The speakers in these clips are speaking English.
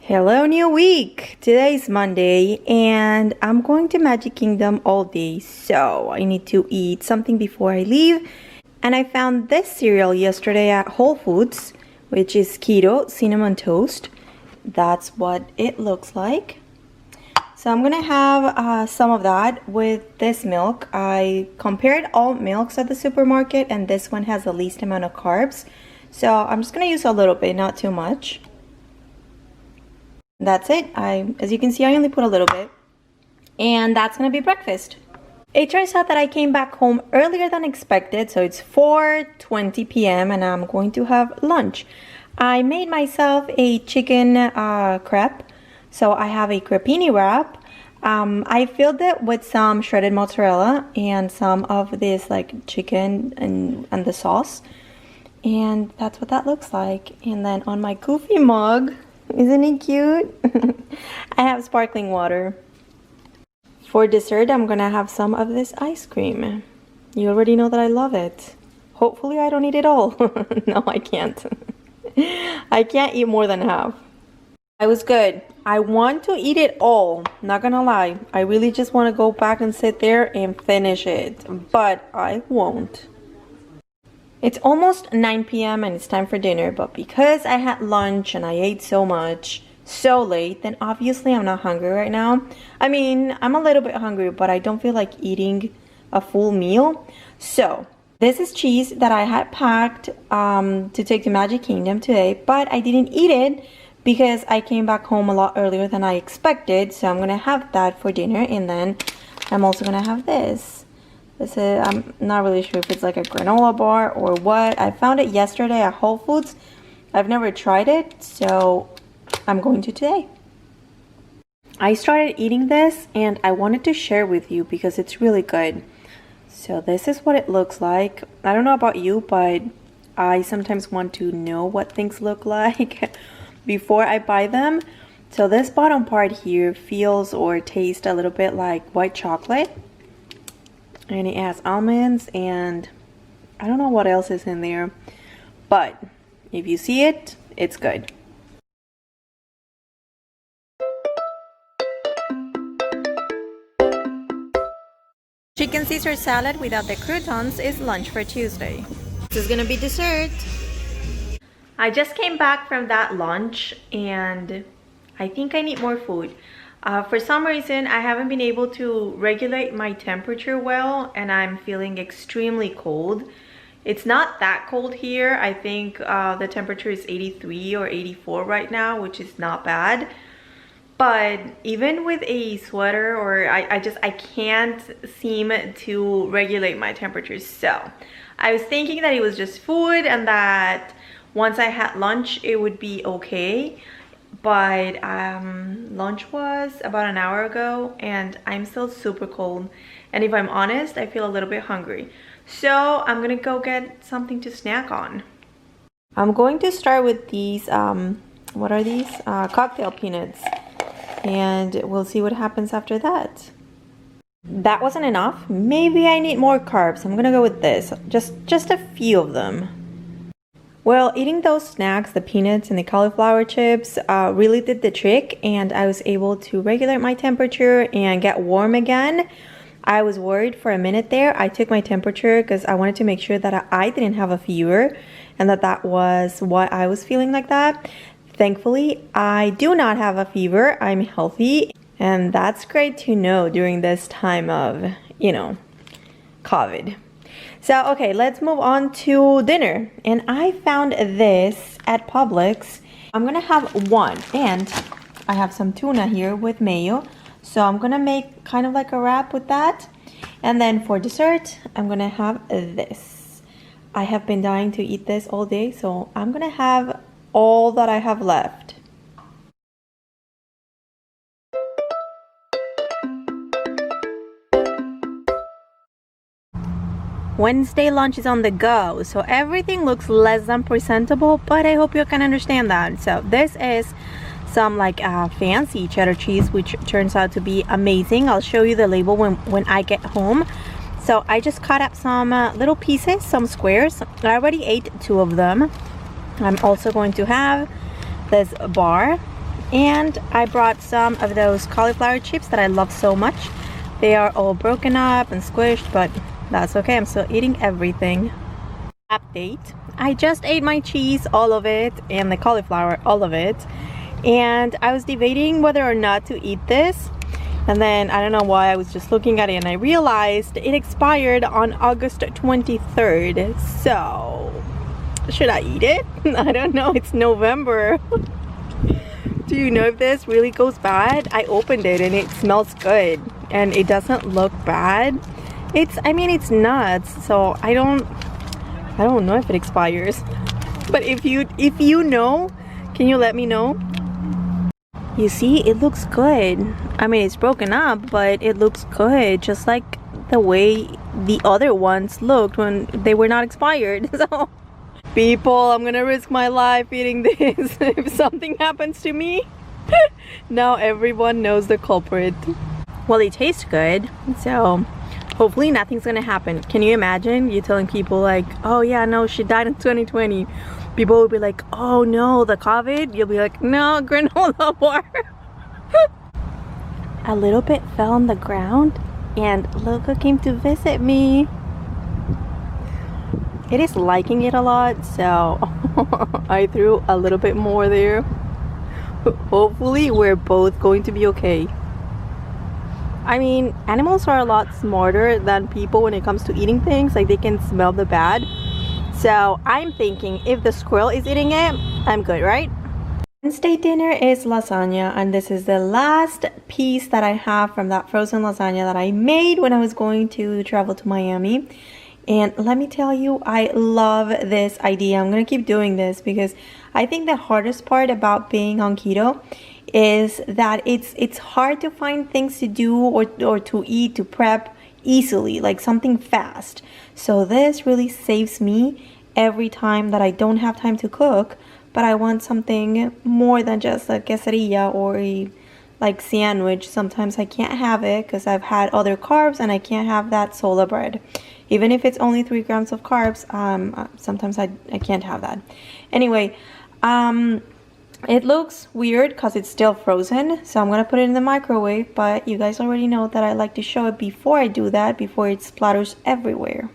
Hello, new week! Today's Monday and I'm going to Magic Kingdom all day, so I need to eat something before I leave. And I found this cereal yesterday at Whole Foods, which is Keto Cinnamon Toast. That's what it looks like. So I'm gonna have some of that with this milk. I compared all milks at the supermarket and this one has the least amount of carbs. So I'm just gonna use a little bit, not too much. That's it. As you can see, I only put a little bit. And that's gonna be breakfast. It turns out that I came back home earlier than expected, so it's 4:20 p.m. and I'm going to have lunch. I made myself a chicken crepe, so I have a crepini wrap. I filled it with some shredded mozzarella and some of this like chicken and the sauce. And that's what that looks like. And then on my goofy mug, isn't it cute? I have sparkling water. For dessert, I'm gonna have some of this ice cream. You already know that I love it. Hopefully I don't eat it all. No, I can't. I can't eat more than half. I was good. I want to eat it all, not gonna lie. I really just want to go back and sit there and finish it, but I won't. It's almost 9 p.m. and it's time for dinner, but because I had lunch and I ate so much so late, then obviously I'm not hungry right now. I mean, I'm a little bit hungry, but I don't feel like eating a full meal. So this is cheese that I had packed to take to Magic Kingdom today, but I didn't eat it because I came back home a lot earlier than I expected. So I'm gonna have that for dinner, and then I'm also gonna have this. I'm not really sure if it's like a granola bar or what. I found it yesterday at Whole Foods. I've never tried it, so I'm going to today. I started eating this and I wanted to share with you because it's really good. So this is what it looks like. I don't know about you, but I sometimes want to know what things look like before I buy them. So this bottom part here feels or tastes a little bit like white chocolate. And it has almonds and I don't know what else is in there, but if you see it, it's good. Chicken Caesar salad without the croutons is lunch for Tuesday. This is gonna be dessert. I just came back from that lunch and I think I need more food. For some reason, I haven't been able to regulate my temperature well and I'm feeling extremely cold. It's not that cold here. I think the temperature is 83 or 84 right now, which is not bad. But even with a sweater, or I can't seem to regulate my temperature. So I was thinking that it was just food and that once I had lunch, it would be okay. But lunch was about an hour ago and I'm still super cold, and if I'm honest, I feel a little bit hungry, so I'm gonna go get something to snack on. I'm going to start with these what are these? Cocktail peanuts, and we'll see what happens after that. That wasn't enough. Maybe I need more carbs. I'm gonna go with this, just a few of them. Well, eating those snacks, the peanuts and the cauliflower chips, really did the trick, and I was able to regulate my temperature and get warm again. I was worried for a minute there. I took my temperature because I wanted to make sure that I didn't have a fever and that was why I was feeling like that. Thankfully, I do not have a fever. I'm healthy, and that's great to know during this time of, you know, COVID. So, okay, let's move on to dinner. And I found this at Publix. I'm gonna have one, and I have some tuna here with mayo. So I'm gonna make kind of like a wrap with that. And then for dessert, I'm gonna have this. I have been dying to eat this all day, so I'm gonna have all that I have left. Wednesday lunch is on the go, so everything looks less than presentable, but I hope you can understand that. So this is some like fancy cheddar cheese, which turns out to be amazing. I'll show you the label when I get home. So I just cut up some little pieces, some squares. I already ate 2 of them. I'm also going to have this bar And I brought some of those cauliflower chips that I love so much. They are all broken up and squished, but that's okay. I'm still eating everything. Update. I just ate my cheese, all of it, and the cauliflower, all of it. And I was debating whether or not to eat this. And then I don't know why, I was just looking at it and I realized it expired on August 23rd. So, should I eat it? I don't know, it's November. Do you know if this really goes bad? I opened it and it smells good and it doesn't look bad. I mean, it's nuts, so I don't know if it expires. But if you know, can you let me know? You see, it looks good. I mean, it's broken up, but it looks good, just like the way the other ones looked when they were not expired. So, people, I'm gonna risk my life eating this. If something happens to me, now everyone knows the culprit. Well, it tastes good, so hopefully nothing's gonna happen. Can you imagine you telling people like, oh yeah, no, she died in 2020. People will be like, oh no, the COVID. You'll be like, no, granola bar. A little bit fell on the ground and Loco came to visit me. It is liking it a lot, so I threw a little bit more there. Hopefully we're both going to be okay. I mean, animals are a lot smarter than people when it comes to eating things. Like, they can smell the bad. So I'm thinking if the squirrel is eating it, I'm good, right? Wednesday dinner is lasagna, and this is the last piece that I have from that frozen lasagna that I made when I was going to travel to Miami. And let me tell you, I love this idea. I'm gonna keep doing this because I think the hardest part about being on keto is that it's hard to find things to do or to eat, to prep easily, like something fast. So this really saves me every time that I don't have time to cook, but I want something more than just a quesadilla or a like sandwich. Sometimes I can't have it because I've had other carbs and I can't have that sola bread. Even if it's only 3 grams of carbs, sometimes I can't have that. Anyway, it looks weird because it's still frozen, so I'm gonna put it in the microwave, but you guys already know that I like to show it before I do that, before it splatters everywhere.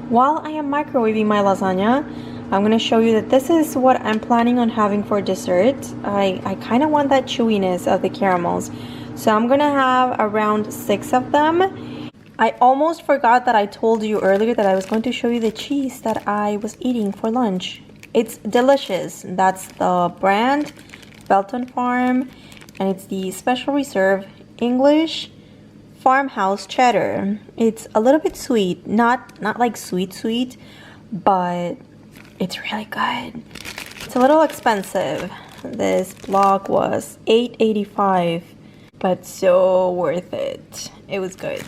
While I am microwaving my lasagna, I'm gonna show you that this is what I'm planning on having for dessert. I kind of want that chewiness of the caramels, so I'm gonna have around 6 of them. I almost forgot that I told you earlier that I was going to show you the cheese that I was eating for lunch. It's delicious. That's the brand, Belton Farm, and it's the Special Reserve English Farmhouse Cheddar. It's a little bit sweet, not like sweet, but it's really good. It's a little expensive. This block was $8.85, but so worth it. It was good.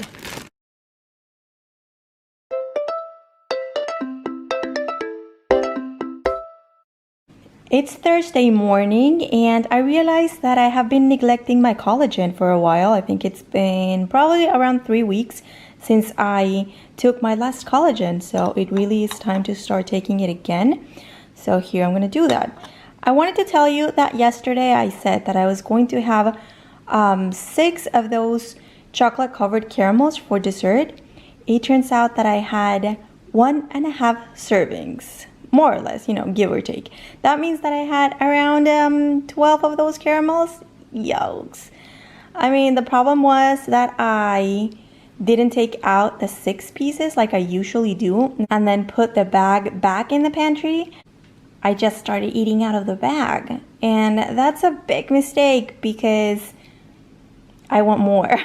It's Thursday morning and I realized that I have been neglecting my collagen for a while. I think it's been probably around 3 weeks since I took my last collagen. So it really is time to start taking it again. So here I'm going to do that. I wanted to tell you that yesterday I said that I was going to have 6 of those chocolate covered caramels for dessert. It turns out that I had 1.5 servings. More or less, you know, give or take. That means that I had around 12 of those caramels. Yikes. I mean, the problem was that I didn't take out the 6 pieces like I usually do and then put the bag back in the pantry. I just started eating out of the bag. And that's a big mistake because I want more.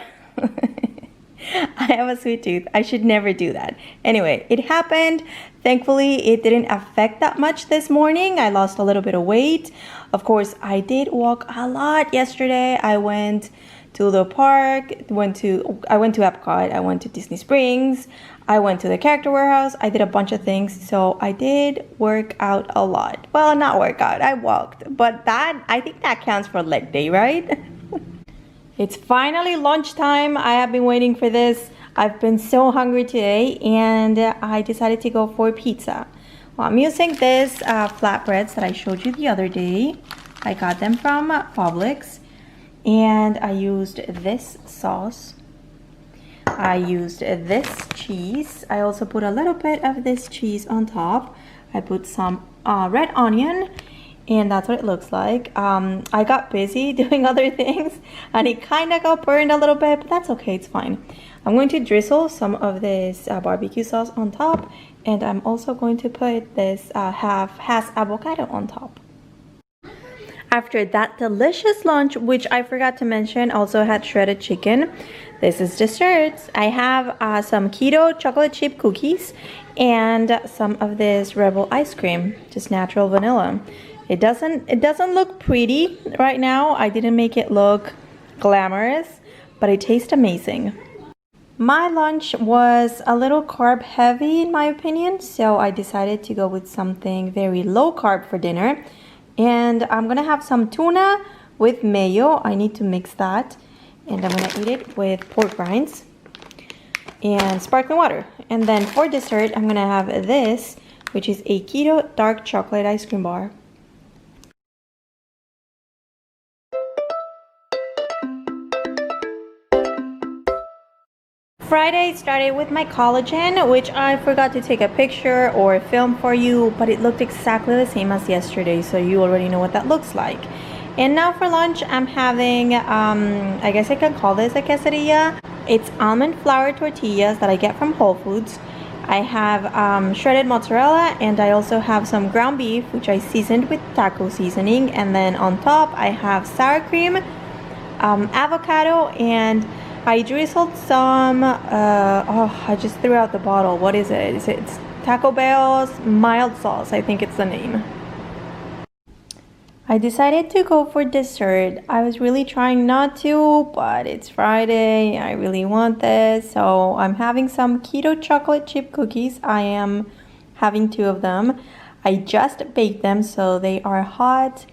I have a sweet tooth. I should never do that. Anyway, it happened. Thankfully, it didn't affect that much this morning. I lost a little bit of weight. Of course, I did walk a lot yesterday. I went to the park, I went to Epcot, I went to Disney Springs, I went to the Character Warehouse. I did a bunch of things, so I did work out a lot. Well, not work out, I walked, but I think that counts for leg day, right? It's finally lunchtime. I have been waiting for this. I've been so hungry today and I decided to go for pizza. Well, I'm using this flatbreads that I showed you the other day. I got them from Publix, and I used this sauce. I used this cheese. I also put a little bit of this cheese on top. I put some red onion, and that's what it looks like. I got busy doing other things, and it kind of got burned a little bit, but that's okay, it's fine. I'm going to drizzle some of this barbecue sauce on top, and I'm also going to put this half avocado on top. After that delicious lunch, which I forgot to mention, also had shredded chicken. This is desserts. I have some keto chocolate chip cookies and some of this Rebel ice cream, just natural vanilla. It doesn't look pretty right now. I didn't make it look glamorous, but it tastes amazing. My lunch was a little carb heavy in my opinion, so I decided to go with something very low carb for dinner. And I'm gonna have some tuna with mayo. I need to mix that. And I'm gonna eat it with pork rinds and sparkling water. And then for dessert, I'm gonna have this, which is a keto dark chocolate ice cream bar. Friday started with my collagen, which I forgot to take a picture or film for you, but it looked exactly the same as yesterday, so you already know what that looks like. And now for lunch, I'm having, I guess I can call this a quesadilla. It's almond flour tortillas that I get from Whole Foods. I have shredded mozzarella, and I also have some ground beef, which I seasoned with taco seasoning. And then on top, I have sour cream, avocado, and I drizzled some, I just threw out the bottle. What is it? It's Taco Bell's mild sauce, I think it's the name. I decided to go for dessert. I was really trying not to, but it's Friday. I really want this. So I'm having some keto chocolate chip cookies. I am having 2 of them. I just baked them, so they are hot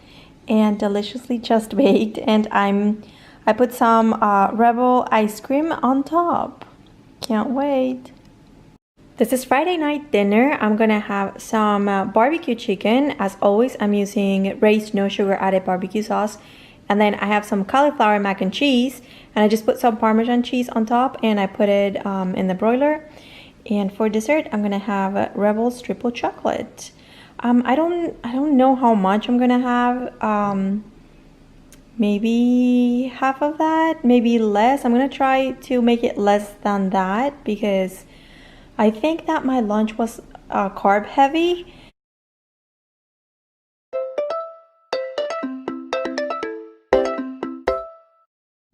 and deliciously just baked. And I put some Rebel ice cream on top. Can't wait. This is Friday night dinner. I'm gonna have some barbecue chicken. As always, I'm using raised no sugar added barbecue sauce. And then I have some cauliflower mac and cheese. And I just put some Parmesan cheese on top, and I put it in the broiler. And for dessert, I'm gonna have Rebel's triple chocolate. I don't know how much I'm gonna have. Maybe half of that, maybe less. I'm gonna try to make it less than that because I think that my lunch was carb heavy.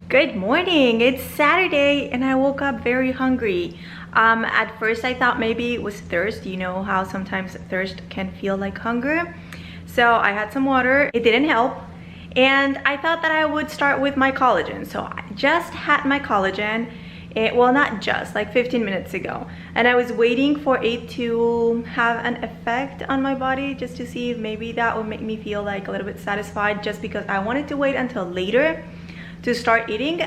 Good morning, it's Saturday and I woke up very hungry. At first I thought maybe it was thirst. You know how sometimes thirst can feel like hunger. So I had some water, it didn't help. And I thought that I would start with my collagen. So I just had my collagen, well not just, like 15 minutes ago. And I was waiting for it to have an effect on my body just to see if maybe that would make me feel like a little bit satisfied, just because I wanted to wait until later to start eating,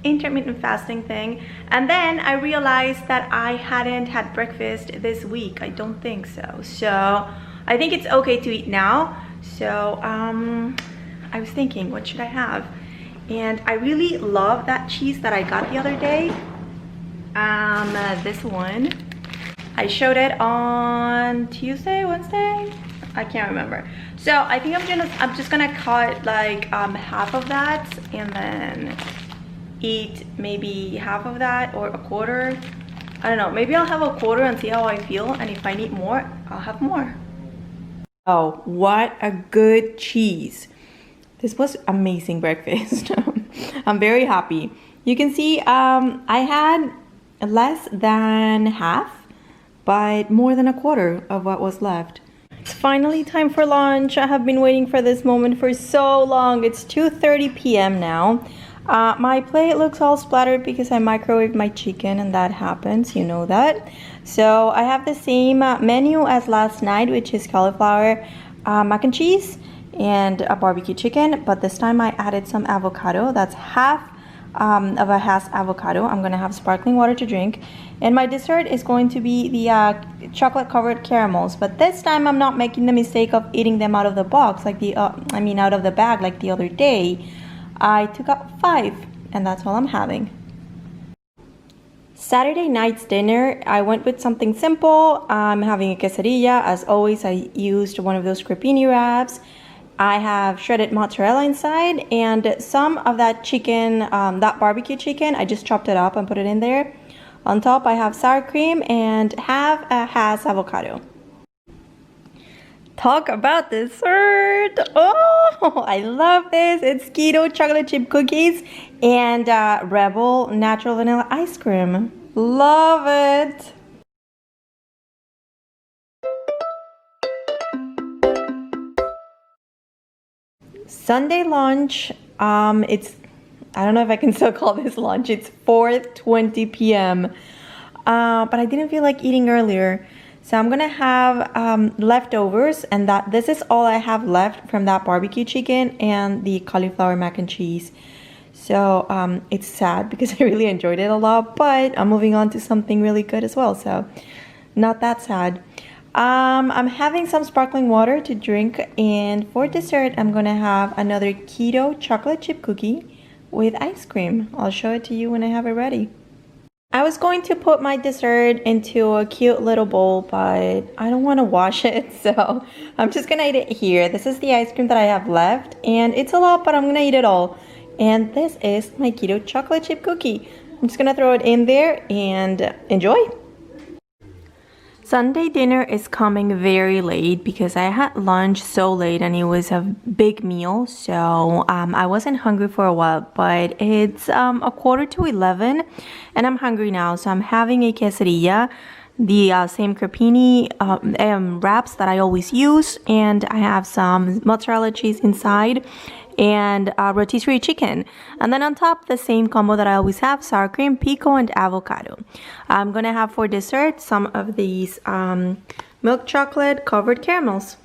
intermittent fasting thing. And then I realized that I hadn't had breakfast this week. I don't think so. So I think it's okay to eat now. So I was thinking, what should I have? And I really love that cheese that I got the other day. This one. I showed it on Tuesday, Wednesday? I can't remember. So I think I'm just gonna cut like half of that and then eat maybe half of that or a quarter. I don't know, maybe I'll have a quarter and see how I feel, and if I need more, I'll have more. Oh, what a good cheese. This was amazing breakfast. I'm very happy. You can see I had less than half, but more than a quarter of what was left. It's finally time for lunch. I have been waiting for this moment for so long. It's 2:30 p.m. now. My plate looks all splattered because I microwaved my chicken, and that happens, you know that. So I have the same menu as last night, which is cauliflower mac and cheese and a barbecue chicken, but this time I added some avocado. That's half of a Hass avocado. I'm gonna have sparkling water to drink, and my dessert is going to be the chocolate covered caramels. But this time I'm not making the mistake of eating them out of the box like out of the bag like the other day. I took out 5, and that's all I'm having. Saturday night's dinner, I went with something simple. I'm having a quesadilla. As always, I used one of those crepini wraps. I have shredded mozzarella inside and some of that chicken, that barbecue chicken. I just chopped it up and put it in there. On top, I have sour cream and have a Hass avocado. Talk about dessert. Oh, I love this. It's Keto chocolate chip cookies and Rebel natural vanilla ice cream. Love it. Sunday lunch. I don't know if I can still call this lunch. It's 4:20 p.m. But I didn't feel like eating earlier. So I'm gonna have leftovers, and this is all I have left from that barbecue chicken and the cauliflower mac and cheese. So it's sad because I really enjoyed it a lot, but I'm moving on to something really good as well. So not that sad. I'm having some sparkling water to drink, and for dessert, I'm gonna have another keto chocolate chip cookie with ice cream. I'll show it to you when I have it ready. I was going to put my dessert into a cute little bowl, but I don't want to wash it, so I'm just gonna eat it here. This is the ice cream that I have left, and it's a lot, but I'm gonna eat it all. And this is my keto chocolate chip cookie. I'm just gonna throw it in there and enjoy. Sunday dinner is coming very late because I had lunch so late and it was a big meal, so I wasn't hungry for a while, but it's a quarter to 11 and I'm hungry now, so I'm having a quesadilla, the same crepini wraps that I always use, and I have some mozzarella cheese inside and rotisserie chicken, and then on top the same combo that I always have: sour cream, pico, and avocado. I'm gonna have for dessert some of these milk chocolate covered caramels.